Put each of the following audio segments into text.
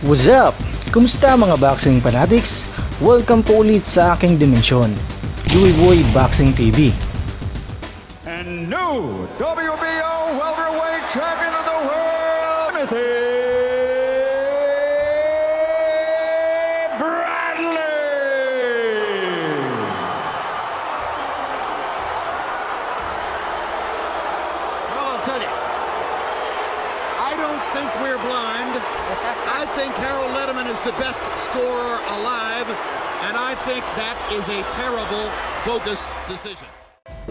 What's up? Kumusta mga boxing fanatics? Welcome po ulit sa aking dimensyon, Joey Boy Boxing TV. And new WBO welterweight champion of the world, Timothy Bradley. Well, I'll tell you, I don't think we're blind. I think Harold Lederman is the best scorer alive, and I think that is a terrible, bogus decision.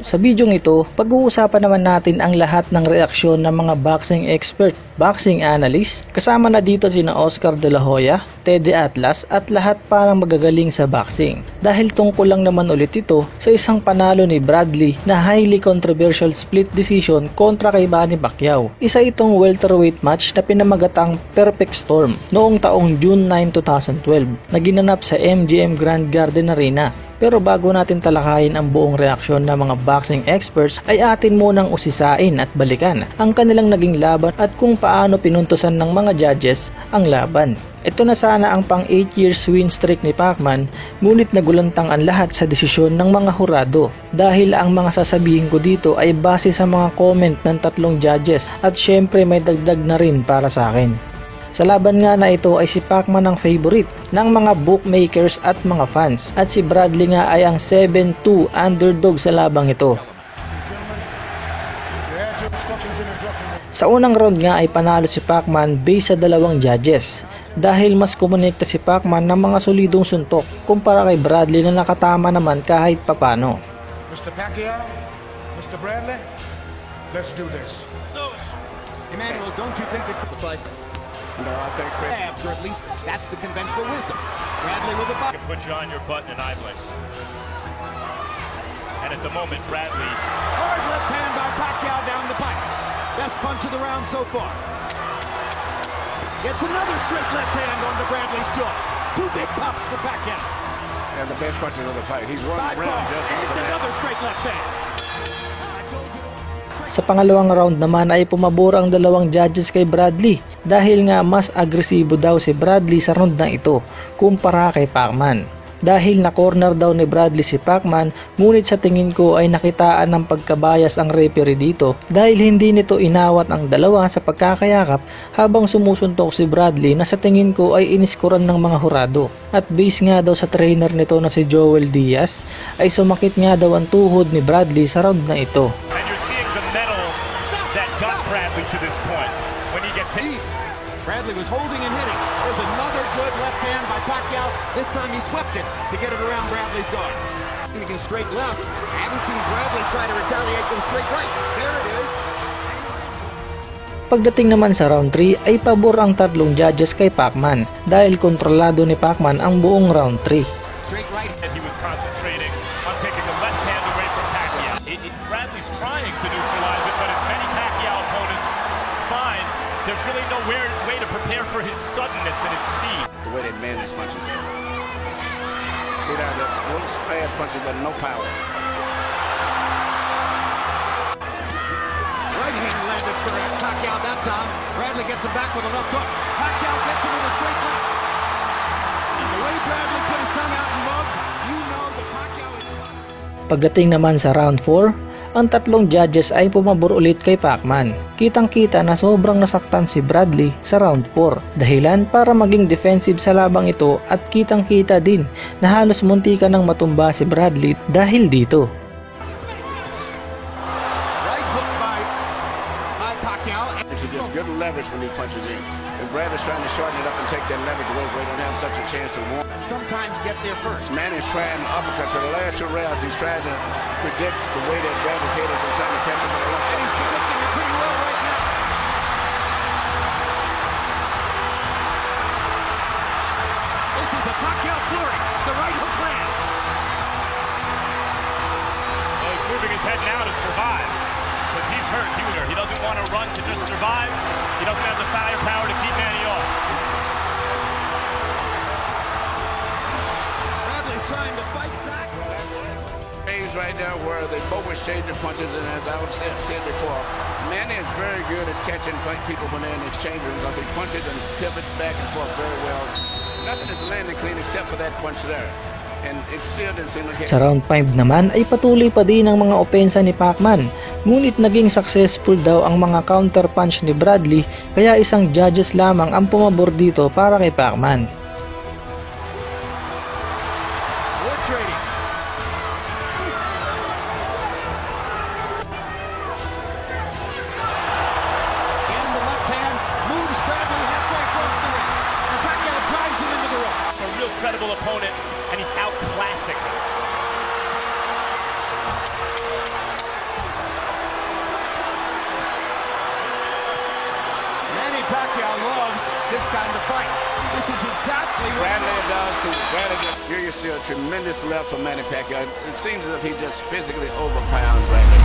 Sa bidyong ito, pag-uusapan naman natin ang lahat ng reaksyon ng mga boxing expert, boxing analyst, kasama na dito sina Oscar De La Hoya, Teddy Atlas at lahat parang magagaling sa boxing. Dahil tungkol lang naman ulit ito sa isang panalo ni Bradley na highly controversial split decision kontra kay Manny Pacquiao. Isa itong welterweight match na pinamagatang Perfect Storm noong taong June 9, 2012 na ginanap sa MGM Grand Garden Arena. Pero bago natin talakayin ang buong reaksyon ng mga boxing experts ay atin munang usisain at balikan ang kanilang naging laban at kung paano pinuntusan ng mga judges ang laban. Ito na sana ang pang 8 years win streak ni Pacman, ngunit nagulantang ang lahat sa desisyon ng mga hurado dahil ang mga sasabihin ko dito ay base sa mga comment ng tatlong judges at syempre may dagdag na rin para sa akin. Sa laban nga na ito ay si Pacman ang favorite ng mga bookmakers at mga fans at si Bradley nga ay ang 7-2 underdog sa labang ito. Sa unang round nga ay panalo si Pacman base sa dalawang judges dahil mas kumonekta si Pacman ng mga solidong suntok kumpara kay Bradley na nakatama naman kahit papano. Mr. Pacquiao, Mr. Bradley, let's do this. Emmanuel, don't you think that the fight? No, I think abs, or at least that's the conventional wisdom. Bradley with the butt. Put you on your butt in an eye blink. And at the moment, Bradley. Hard left hand by Pacquiao down the pipe. Best punch of the round so far. Gets another straight left hand onto Bradley's jaw. Two big pops for Pacquiao. And the best punches of the fight. He's running By around far, just and another straight left hand. Sa pangalawang round naman ay pumabor ang dalawang judges kay Bradley dahil nga mas agresibo daw si Bradley sa round na ito kumpara kay Pacman. Dahil na corner daw ni Bradley si Pacman, ngunit sa tingin ko ay nakitaan ng pagkabayas ang referee dito dahil hindi nito inawat ang dalawa sa pagkakayakap habang sumusuntok si Bradley na sa tingin ko ay iniskuran ng mga hurado. At base nga daw sa trainer nito na si Joel Diaz ay sumakit nga daw ang tuhod ni Bradley sa round na ito. Bradley to this point when he gets hit. Bradley was holding and hitting. There's another good left hand by Pacquiao. This time he swept it to get it around Bradley's guard. Again, straight left. I haven't seen Bradley try to retaliate with a straight right. There it is. Pagdating naman sa round 3 ay pabor ang tatlong judges kay Pacman dahil kontrolado ni Pacman ang buong round 3. Straight right. And he was concentrating on taking the left hand away from Pacquiao. Bradley's trying to neutralize it, but as many Pacquiao opponents find, there's really no way to prepare for his suddenness and his speed. The way they man his punches. See that? One fast punches, but no power. Right hand landed for Pacquiao that time. Bradley gets him back with a left hook. Pacquiao gets him with a straight left. And the way Bradley put his tongue out and mug, you know that Pacquiao is... Pagdating naman sa round 4, ang tatlong judges ay pumabor ulit kay Pacman. Kitang-kita na sobrang nasaktan si Bradley sa round 4. Dahilan para maging defensive sa labang ito at kitang-kita din na halos muntika nang matumba si Bradley dahil dito. Right hook by Pacquiao. It's just good leverage when he punches in. And Bradley's trying to shorten it up and take that leverage away where he don't have such a chance to win. Sometimes get there first. Manny's trying to uppercut for the last two rounds. He's trying to predict the way that Bradley's head is and trying to catch him on the line. And he's predicting it pretty well right now. This is a Pacquiao flurry. The right hook lands. Well, he's moving his head now to survive because he's hurt. He doesn't want to run to just survive. He doesn't have the firepower to keep Manny off. Bradley's trying to fight back. Right now where they both exchanging punches, and as I said before, Manny Pacquiao is very good at catching people when they're in exchange because he punches and pivots back and forth very well. Nothing is landing clean except for that punch there. And it still didn't seem like Sa round 5 naman ay patuloy pa din ang mga opensa ni Pacman. Ngunit naging successful daw ang mga counter punch ni Bradley kaya isang judges lamang ang pumabor dito para kay Pacman. Credible opponent, and he's outclassing him. Manny Pacquiao loves this kind of fight. This is exactly what Bradley does to Bradley. Here you see a tremendous left from Manny Pacquiao. It seems as if he just physically overpounds Bradley.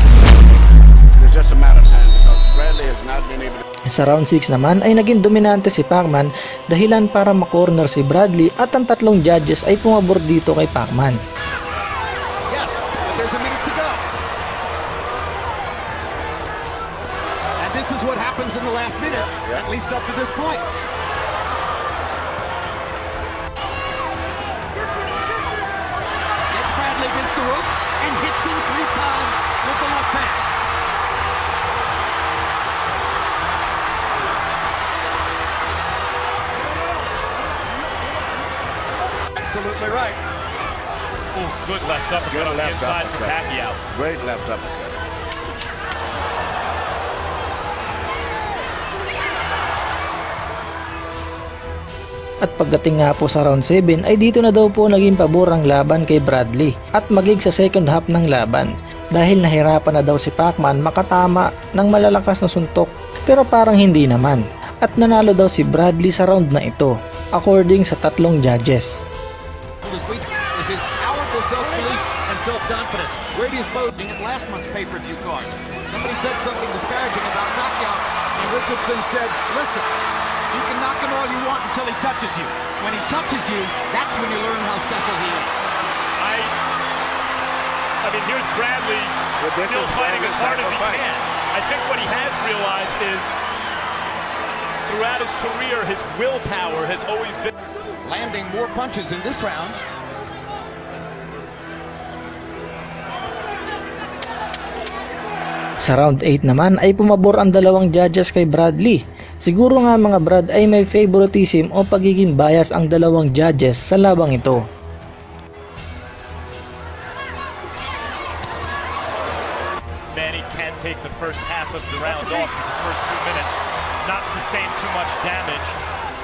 It's just a matter of time because Bradley has not been able to. Sa round 6 naman ay naging dominante si Pacman dahilan para makorner si Bradley at ang tatlong judges ay pumabor dito kay Pacman. Yes, but there's a minute to go. And this is what happens in the last minute, at least up to this point. Gets Bradley against the ropes and hits him 3 times with the left hand. Absolutely right. Ooh, good left uppercut on the inside from Pacquiao. Great left uppercut. At pagdating nga po sa round 7 ay dito na daw po naging pabor ang laban kay Bradley at magig sa second half ng laban dahil nahirapan na daw si Pacman makatama ng malalakas na suntok pero parang hindi naman at nanalo daw si Bradley sa round na ito according sa tatlong judges. Is his powerful self-belief and self-confidence. Brady's boasting at last month's pay-per-view card. Somebody said something disparaging about Pacquiao, and Richardson said, listen, you can knock him all you want until he touches you. When he touches you, that's when you learn how special he is. I mean, here's Bradley still fighting as hard as he can. I think what he has realized is throughout his career, his willpower has always been landing more punches in this round. Sa round 8 naman ay pumabor ang dalawang judges kay Bradley. Siguro nga mga Brad ay may favoritism o pagiging bias ang dalawang judges sa labang ito. Manny can take the first half of the round off in the first 2 minutes, not sustain too much damage,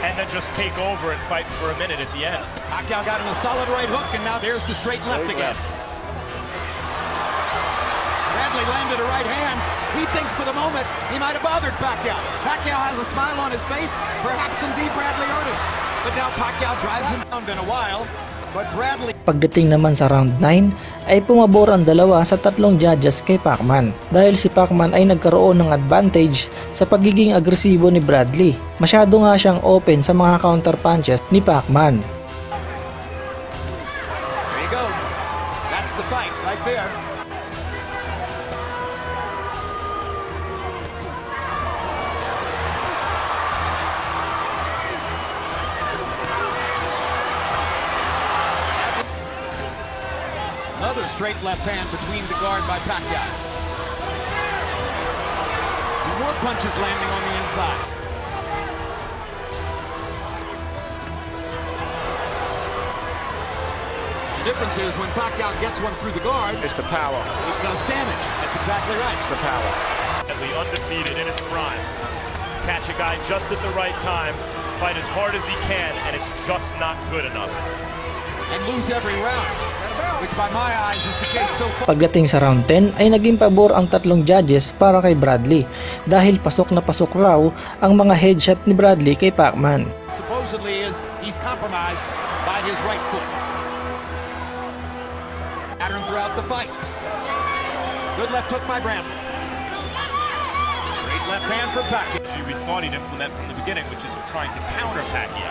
and then just take over and fight for a minute at the end. Pacquiao got him a solid right hook, and now there's the straight left again. Bradley landed a right hand. He thinks for the moment he might have bothered Pacquiao. Pacquiao has a smile on his face. Perhaps indeed Bradley earned it. But now Pacquiao drives him down in a while. But Bradley... Pagdating naman sa round 9 ay pumabor ang dalawa sa tatlong judges kay Pacman dahil si Pacman ay nagkaroon ng advantage sa pagiging agresibo ni Bradley. Masyado nga siyang open sa mga counter punches ni Pacman. There you go. That's the fight right there. Another straight left hand between the guard by Pacquiao. 2 more punches landing on the inside. The difference is when Pacquiao gets one through the guard, It's the power. it does damage. That's exactly right. The power. Undefeated in its prime. Catch a guy just at the right time, fight as hard as he can, and it's just not good enough. And lose every round, which by my eyes is the case so far. Pagdating sa round 10 ay naging pabor ang tatlong judges para kay Bradley dahil pasok na pasok raw ang mga headshot ni Bradley kay Pacman. Supposedly he's compromised by his right foot. Pattern throughout the fight. Good left hook by Bradley. Straight left hand for Pacquiao. We thought he'd implement from the beginning, which is trying to counter Pacquiao.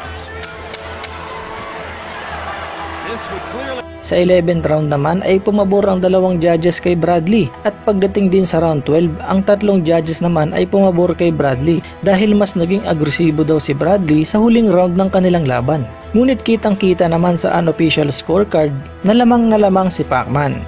This would clearly... Sa 11th round naman ay pumabor ang dalawang judges kay Bradley at pagdating din sa round 12 ang tatlong judges naman ay pumabor kay Bradley dahil mas naging agresibo daw si Bradley sa huling round ng kanilang laban. Ngunit kitang kita naman sa unofficial scorecard na lamang si Pacman.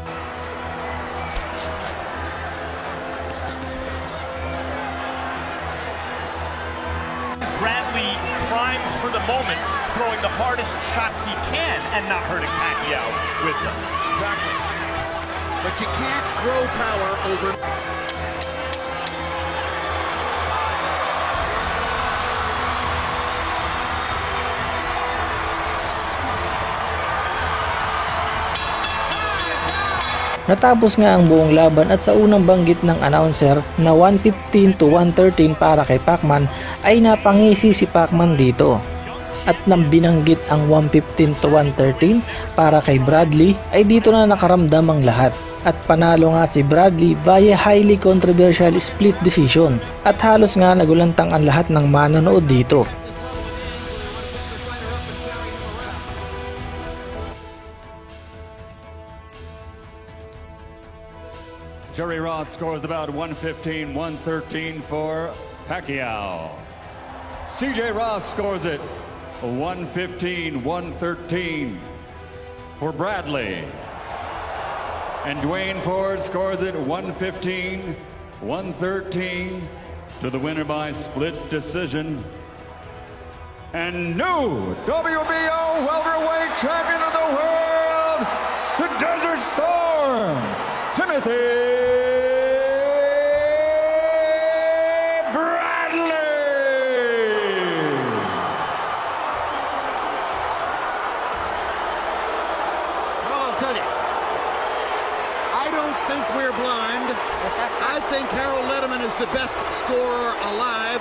Bradley primed for the moment, throwing the hardest shots he can and not hurting Pacquiao with them. Exactly. But you can't throw power over... Natapos nga ang buong laban at sa unang banggit ng announcer na 115 to 113 para kay Pacman ay napangisi si Pacman dito. At nang binanggit ang 115 to 113 para kay Bradley ay dito na nakaramdam ang lahat. At panalo nga si Bradley via highly controversial split decision at halos nga nagulantang ang lahat ng manonood dito. Jerry Roth scores about 115-113 for Pacquiao. CJ Roth scores it 115-113 for Bradley. And Dwayne Ford scores it 115-113 to the winner by split decision. And new WBO welterweight champion of the world, the Desert Storm, Timothy I think Harold Lederman is the best scorer alive,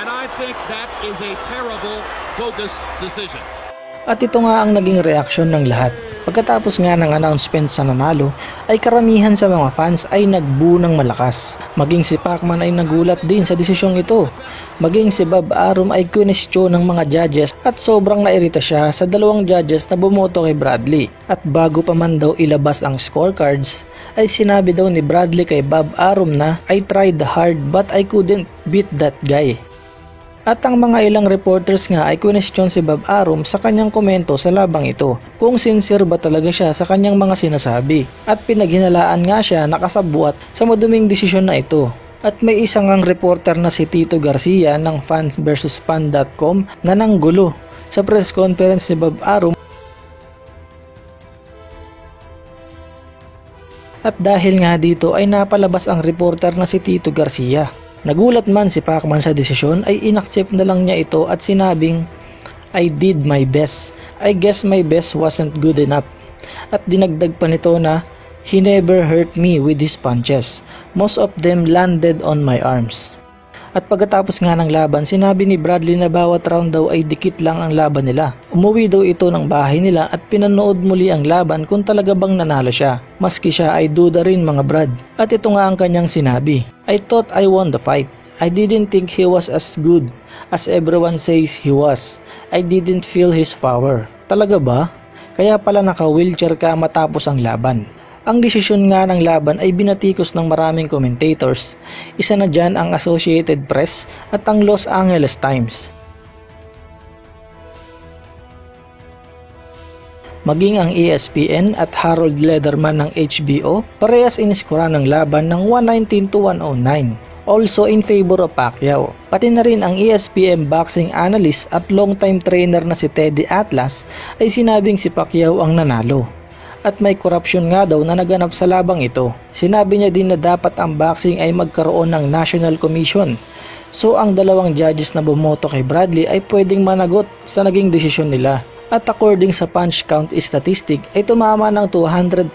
and I think that is a terrible, bogus decision. At ito nga ang naging reaksyon ng lahat. Pagkatapos nga ng announcement sa nanalo, ay karamihan sa mga fans ay nagbu ng malakas. Maging si Pacman ay nagulat din sa desisyong ito. Maging si Bob Arum ay kwestiyon ng mga judges at sobrang nairita siya sa dalawang judges na bumoto kay Bradley. At bago pa man daw ilabas ang scorecards, ay sinabi daw ni Bradley kay Bob Arum na I tried hard but I couldn't beat that guy. At ang mga ilang reporters nga ay kwestiyon si Bob Arum sa kanyang komento sa labang ito kung sincere ba talaga siya sa kanyang mga sinasabi at pinaghinalaan nga siya nakasabwat sa maduming desisyon na ito. At may isang ang reporter na si Tito Garcia ng fansversusfan.com na nanggulo sa press conference ni Bob Arum. At dahil nga dito ay napalabas ang reporter na si Tito Garcia. Nagulat man si Pacman sa desisyon ay inaccept na lang niya ito at sinabing, I did my best. I guess my best wasn't good enough. At dinagdag pa nito na, he never hurt me with his punches. Most of them landed on my arms. At pagkatapos nga ng laban, sinabi ni Bradley na bawat round daw ay dikit lang ang laban nila. Umuwi daw ito ng bahay nila at pinanood muli ang laban kung talaga bang nanalo siya. Maski siya ay duda rin mga Brad. At ito nga ang kanyang sinabi. I thought I won the fight. I didn't think he was as good as everyone says he was. I didn't feel his power. Talaga ba? Kaya pala naka-wheelchair ka matapos ang laban. Ang desisyon nga ng laban ay binatikos ng maraming commentators. Isa na dyan ang Associated Press at ang Los Angeles Times. Maging ang ESPN at Harold Lederman ng HBO, parehas iniskura ng laban ng 119 to 109. Also in favor of Pacquiao. Pati na rin ang ESPN boxing analyst at long-time trainer na si Teddy Atlas ay sinabing si Pacquiao ang nanalo. At may korupsyon nga daw na naganap sa labang ito. Sinabi niya din na dapat ang boxing ay magkaroon ng National Commission. So ang dalawang judges na bumoto kay Bradley ay pwedeng managot sa naging desisyon nila. At according sa punch count statistic ay tumama ng 253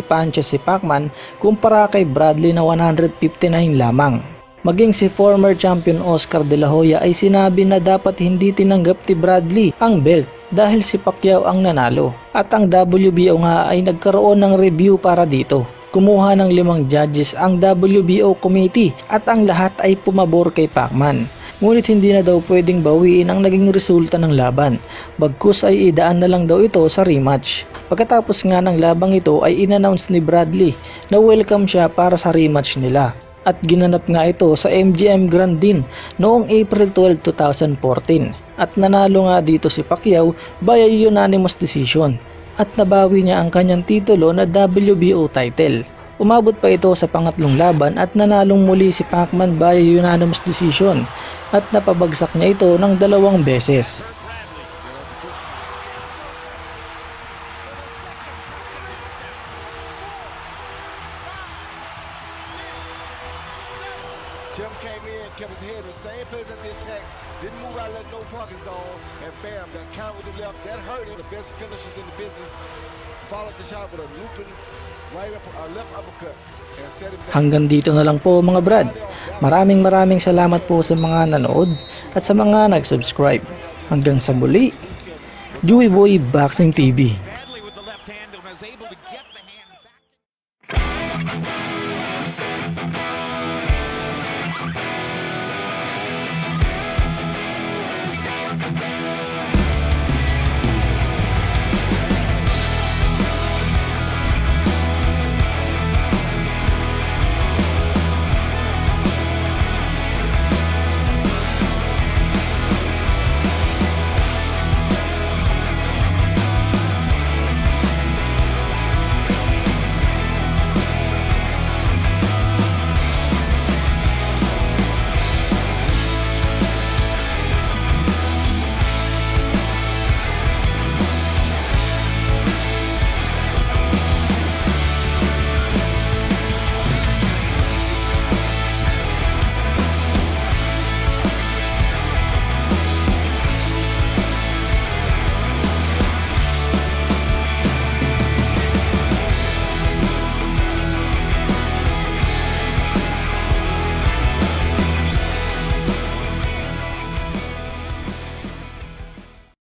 punches si Pacman kumpara kay Bradley na 159 lamang. Maging si former champion Oscar De La Hoya ay sinabi na dapat hindi tinanggap ni Bradley ang belt dahil si Pacquiao ang nanalo. At ang WBO nga ay nagkaroon ng review para dito. Kumuha ng 5 judges ang WBO committee at ang lahat ay pumabor kay Pacman. ngunit hindi na daw pwedeng bawiin ang naging resulta ng laban, bagkus ay idaan na lang daw ito sa rematch. Pagkatapos nga ng labang ito ay inannounce ni Bradley na welcome siya para sa rematch nila. At ginanap nga ito sa MGM Grand din noong April 12, 2014 at nanalo nga dito si Pacquiao by unanimous decision at nabawi niya ang kanyang titulo na WBO title. Umabot pa ito sa pangatlong laban at nanalong muli si Pacman by unanimous decision at napabagsak niya ito ng 2 beses. Tim came in, kept his head in the same place as the attack, didn't move out, let no pocket zone, and bam, that count with the left, that hurt him. The best finishers in the business followed the shot with a looping right up, left uppercut. Hanggang dito na lang po mga brad. Maraming salamat po sa mga nanood at sa mga nag-subscribe. Hanggang sa muli, Joey Boy Boxing TV.